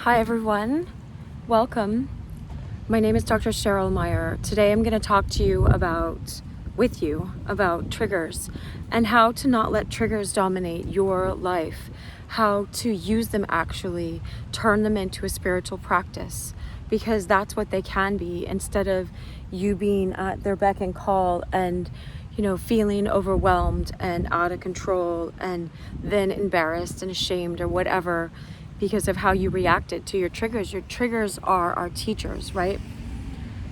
Hi everyone, welcome. My name is Dr. Cheryl Meyer. Today I'm going to talk to you about triggers and how to not let triggers dominate your life, how to use them actually, turn them into a spiritual practice, because that's what they can be, instead of you being at their beck and call and feeling overwhelmed and out of control and then embarrassed and ashamed or whatever because of how you reacted to your triggers. Your triggers are our teachers, right?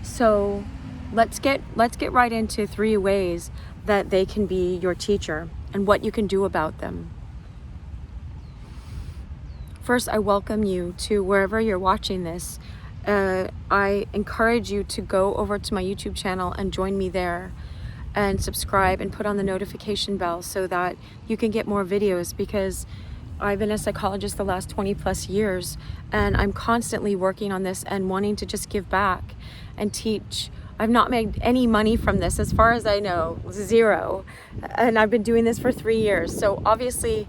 So let's get right into 3 ways that they can be your teacher and what you can do about them. First, I welcome you to wherever you're watching this. I encourage you to go over to my YouTube channel and join me there and subscribe and put on the notification bell so that you can get more videos, because I've been a psychologist the last 20 plus years and I'm constantly working on this and wanting to just give back and teach. I've not made any money from this, as far as I know, 0. And I've been doing this for 3 years. So obviously,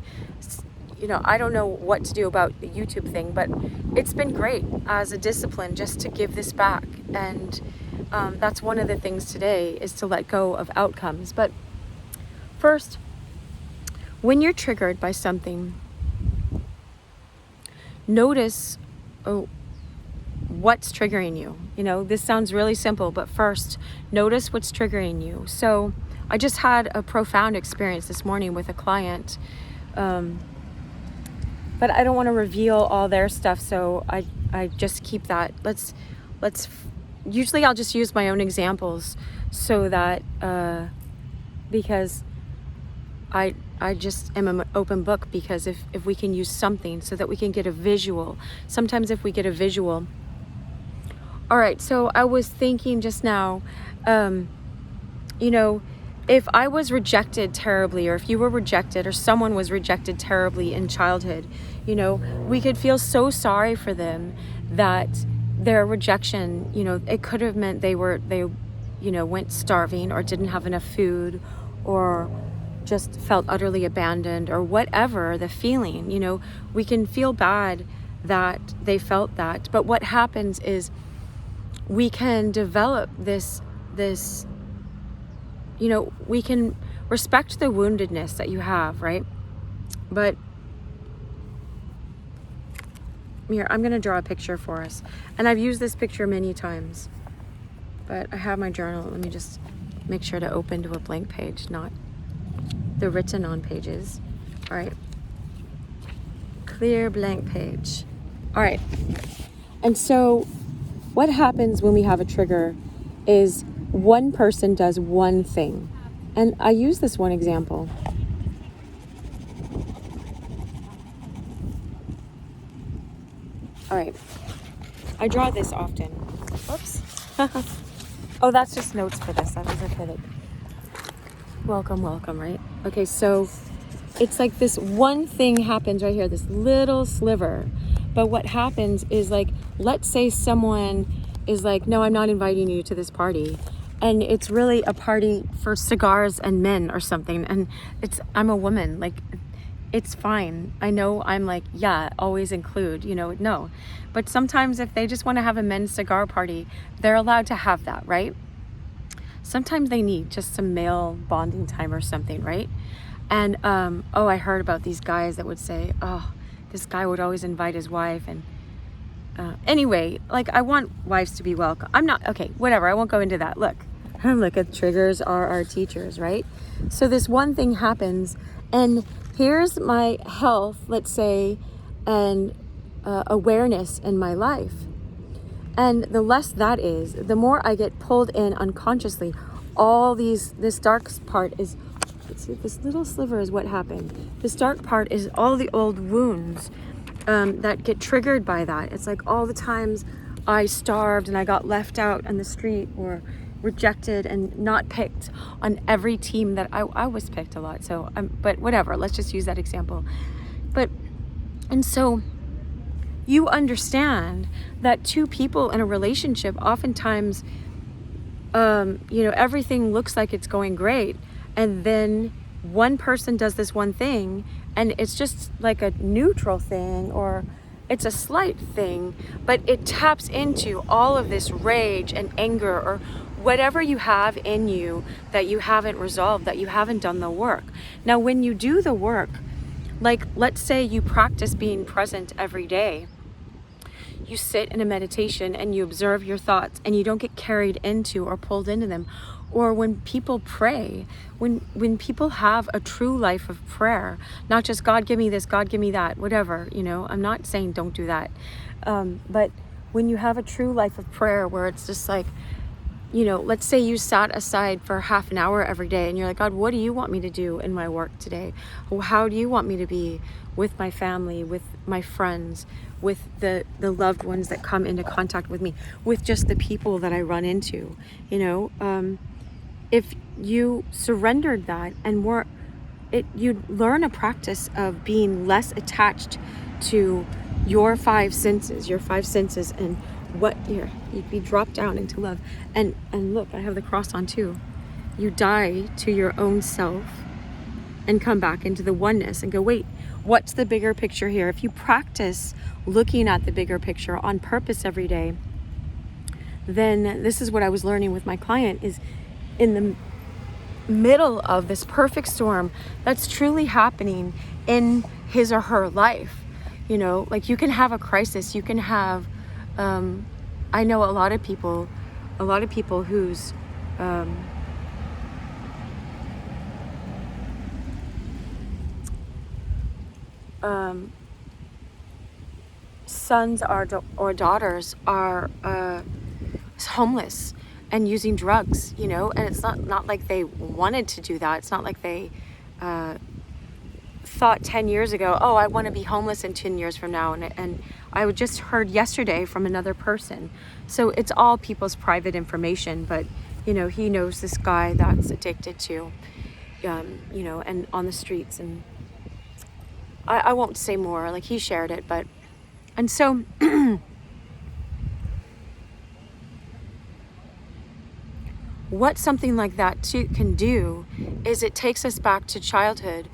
I don't know what to do about the YouTube thing, but it's been great as a discipline just to give this back. And that's one of the things today, is to let go of outcomes. But first, when you're triggered by something, notice what's triggering you. This sounds really simple, but first, notice what's triggering you. So I just had a profound experience this morning with a client, but I don't want to reveal all their stuff, so I just keep that. Usually I'll just use my own examples so that because I just am an open book, because if we can use something so that we can get a visual. Sometimes if we get a visual. All right, so I was thinking just now, if I was rejected terribly, or if you were rejected, or someone was rejected terribly in childhood, we could feel so sorry for them that their rejection, it could have meant they went starving or didn't have enough food, or just felt utterly abandoned, or whatever the feeling. We can feel bad that they felt that, but what happens is we can develop this we can respect the woundedness that you have, right? But here, I'm going to draw a picture for us, and I've used this picture many times, but I have my journal. Let me just make sure to open to a blank page, not the written on pages. All right, clear blank page. All right, and so what happens when we have a trigger is one person does one thing, and I use this one example. All right, I draw this often. Whoops. Oh, that's just notes for this. That was okay. Welcome, right? Okay, so it's like this one thing happens right here, this little sliver. But what happens is, let's say someone is like, no, I'm not inviting you to this party. And it's really a party for cigars and men or something. And I'm a woman, it's fine. I know I'm always include, no. But sometimes if they just want to have a men's cigar party, they're allowed to have that, right? Sometimes they need just some male bonding time or something, right? And, I heard about these guys that would say, this guy would always invite his wife. And anyway, I want wives to be welcome. I'm not, okay, whatever. I won't go into that. Look at triggers are our teachers, right? So this one thing happens, and here's my health, let's say, and awareness in my life. And the less that is, the more I get pulled in unconsciously. This dark part is, let's see, this little sliver is what happened. This dark part is all the old wounds that get triggered by that. It's like all the times I starved and I got left out on the street, or rejected and not picked on every team that I was picked a lot. So, but whatever, let's just use that example. And so you understand that 2 people in a relationship, oftentimes, everything looks like it's going great. And then one person does this one thing, and it's just like a neutral thing, or it's a slight thing, but it taps into all of this rage and anger or whatever you have in you that you haven't resolved, that you haven't done the work. Now, when you do the work, like let's say you practice being present every day, you sit in a meditation and you observe your thoughts and you don't get carried into or pulled into them. Or when people pray, when people have a true life of prayer, not just God give me this, God give me that, whatever, I'm not saying don't do that. But when you have a true life of prayer where it's just like, let's say you sat aside for half an hour every day and you're like, God, what do you want me to do in my work today? How do you want me to be with my family, with my friends, with the loved ones that come into contact with me, with just the people that I run into, if you surrendered that and you'd learn a practice of being less attached to your five senses and what you'd be dropped down into love. And look, I have the cross on too. You die to your own self and come back into the oneness and go, wait, what's the bigger picture here? If you practice looking at the bigger picture on purpose every day, then this is what I was learning with my client, is in the middle of this perfect storm that's truly happening in his or her life. Like you can have a crisis, you can have I know a lot of people whose sons or daughters are homeless and using drugs, and it's not like they wanted to do that. It's not like they thought 10 years ago, oh, I want to be homeless in 10 years from now. And I just heard yesterday from another person. So it's all people's private information, but he knows this guy that's addicted to, and on the streets, and I won't say more, like he shared it, and so what something like that can do is it takes us back to childhood.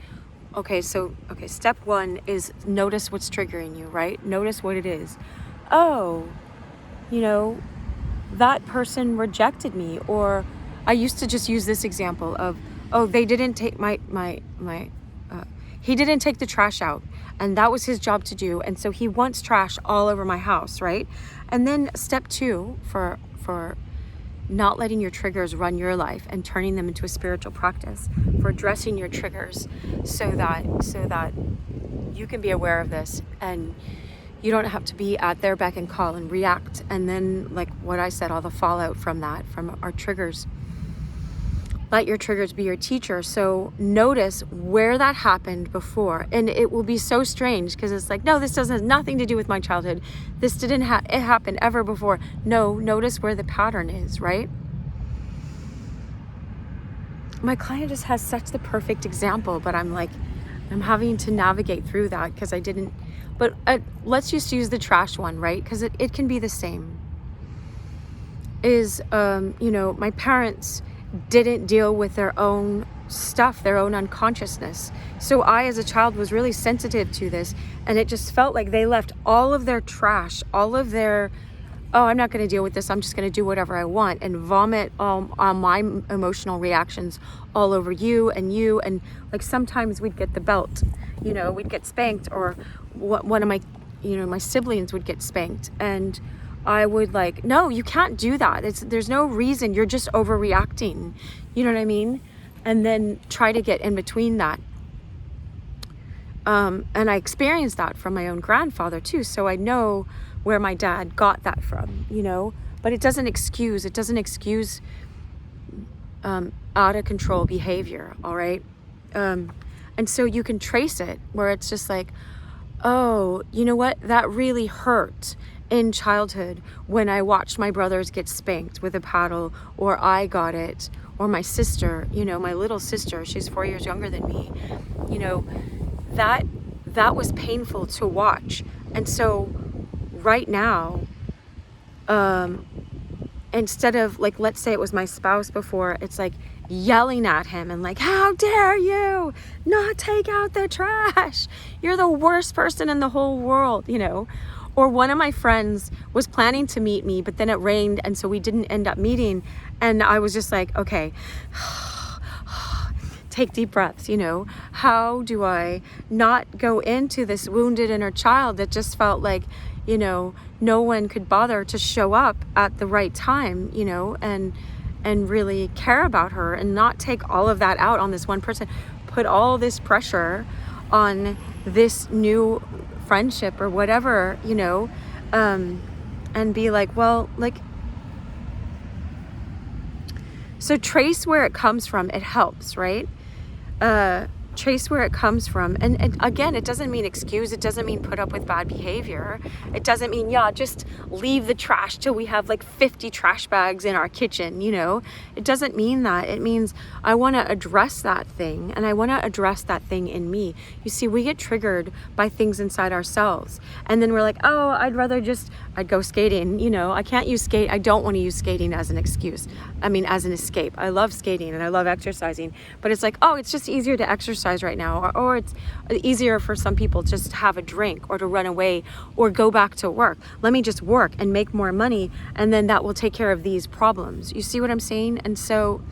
Okay, step one is notice what's triggering you, right? Notice what it is. Oh, that person rejected me. Or I used to just use this example of, oh, they didn't take he didn't take the trash out, and that was his job to do. And so he wants trash all over my house, right? And then step two for not letting your triggers run your life and turning them into a spiritual practice, for addressing your triggers so that you can be aware of this and you don't have to be at their beck and call and react. And then, like what I said, all the fallout from our triggers. Let your triggers be your teacher. So notice where that happened before. And it will be so strange because it's like, no, this doesn't have nothing to do with my childhood. This didn't it happen ever before. No, notice where the pattern is, right? My client just has such the perfect example, but I'm having to navigate through that because I didn't. But let's just use the trash one, right? Because it can be the same. My parents didn't deal with their own stuff, their own unconsciousness. So I, as a child, was really sensitive to this, and it just felt like they left all of their trash, all of their, oh, I'm not going to deal with this, I'm just going to do whatever I want, and vomit on my emotional reactions all over you. And like sometimes we'd get the belt, we'd get spanked, or one of my, my siblings would get spanked, and I would like, no, you can't do that. There's no reason. You're just overreacting. You know what I mean? And then try to get in between that. And I experienced that from my own grandfather too. So I know where my dad got that from, but it doesn't excuse out of control behavior. All right. And so you can trace it where it's just like, oh, you know what? That really hurt in childhood when I watched my brothers get spanked with a paddle, or I got it, or my sister, my little sister, she's 4 years younger than me, that was painful to watch. And so right now, instead of like, let's say it was my spouse before, it's like yelling at him and like, how dare you not take out the trash? You're the worst person in the whole world, you know? Or one of my friends was planning to meet me, but then it rained, and so we didn't end up meeting. And I was just like, okay, take deep breaths, you know? How do I not go into this wounded inner child that just felt like, you know, no one could bother to show up at the right time, you know, and really care about her, and not take all of that out on this one person, put all this pressure on this new friendship or whatever, you know, and be like, well, like, so trace where it comes from. It helps, right? Trace where it comes from. And again, it doesn't mean excuse. It doesn't mean put up with bad behavior. It doesn't mean, yeah, just leave the trash till we have like 50 trash bags in our kitchen, you know? It doesn't mean that. It means I want to address that thing, and I want to address that thing in me. You see, we get triggered by things inside ourselves, and then we're like, oh, I'd go skating, you know? I can't use skate. I don't want to use skating as an excuse. I mean, as an escape. I love skating and I love exercising, but it's like, oh, it's just easier to exercise right now, or it's easier for some people just to have a drink or to run away or go back to work. Let me just work and make more money, and then that will take care of these problems. You see what I'm saying? And so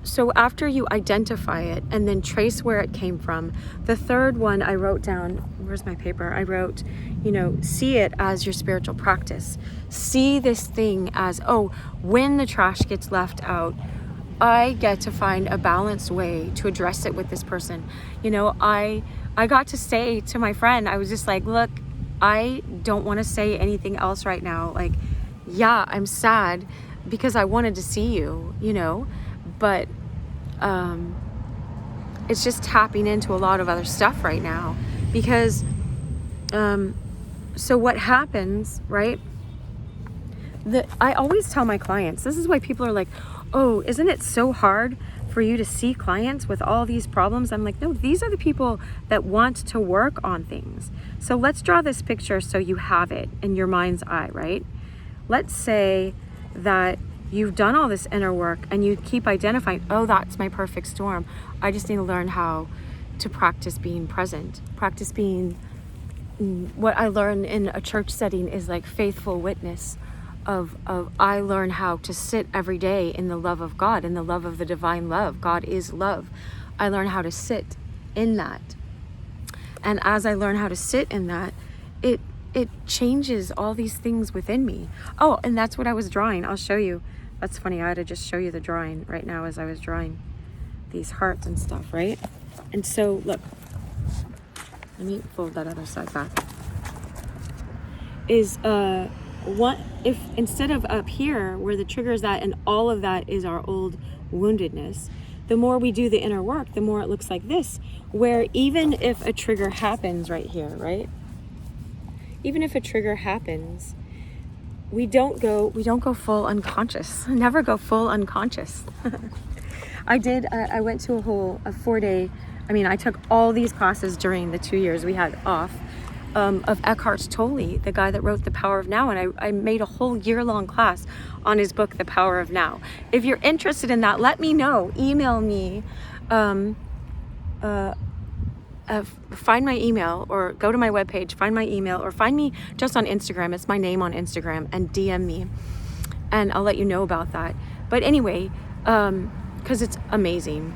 so after you identify it and then trace where it came from, the third one I wrote down, where's my paper? I wrote, you know, see it as your spiritual practice. See this thing as, oh, when the trash gets left out, I get to find a balanced way to address it with this person. You know, I got to say to my friend, I was just like, look, I don't want to say anything else right now. Like, yeah, I'm sad because I wanted to see you, you know, but it's just tapping into a lot of other stuff right now, because so what happens, right? I always tell my clients, this is why people are like, oh, isn't it so hard for you to see clients with all these problems? I'm like, no, these are the people that want to work on things. So let's draw this picture so you have it in your mind's eye, right? Let's say that you've done all this inner work and you keep identifying, oh, that's my perfect storm. I just need to learn how to practice being present, practice being, what I learned in a church setting is like faithful witness of I learn how to sit every day in the love of God, in the love of the divine love. God is love. I learn how to sit in that. And as I learn how to sit in that, it changes all these things within me. Oh, and that's what I was drawing. I'll show you. That's funny. I had to just show you the drawing right now as I was drawing these hearts and stuff, right? And so, look, let me fold that other side back. What if instead of up here where the trigger is at and all of that is our old woundedness, the more we do the inner work, the more it looks like this, where even if a trigger happens right here, right? Even if a trigger happens, we don't go full unconscious. Never go full unconscious. I went to a 4-day, I took all these classes during the 2 years we had off, of Eckhart Tolle, the guy that wrote The Power of Now, and I made a whole year-long class on his book, The Power of Now. If you're interested in that, let me know. Email me, find my email, or go to my webpage, find my email, or find me just on Instagram. It's my name on Instagram, and DM me, and I'll let you know about that. But anyway, because it's amazing.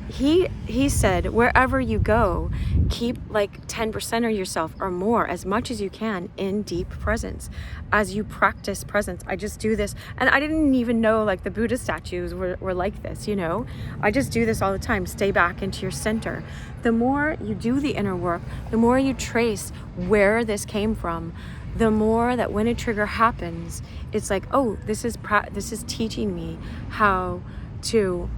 He said, wherever you go, keep like 10% of yourself or more, as much as you can, in deep presence. As you practice presence, I just do this. And I didn't even know like the Buddha statues were like this, you know? I just do this all the time. Stay back into your center. The more you do the inner work, the more you trace where this came from, the more that when a trigger happens, it's like, oh, this is teaching me how to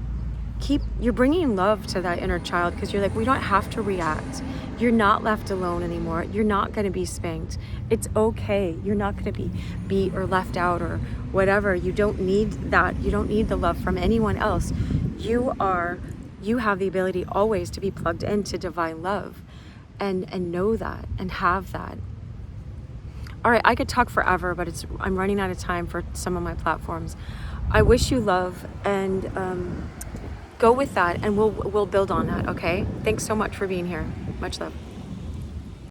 you're bringing love to that inner child, because you're like, we don't have to react. You're not left alone anymore. You're not going to be spanked. It's okay. You're not going to be beat or left out or whatever. You don't need that. You don't need the love from anyone else. You have the ability always to be plugged into divine love and know that and have that. All right, I could talk forever, but I'm running out of time for some of my platforms. I wish you love, and go with that, and we'll build on that, okay? Thanks so much for being here. Much love.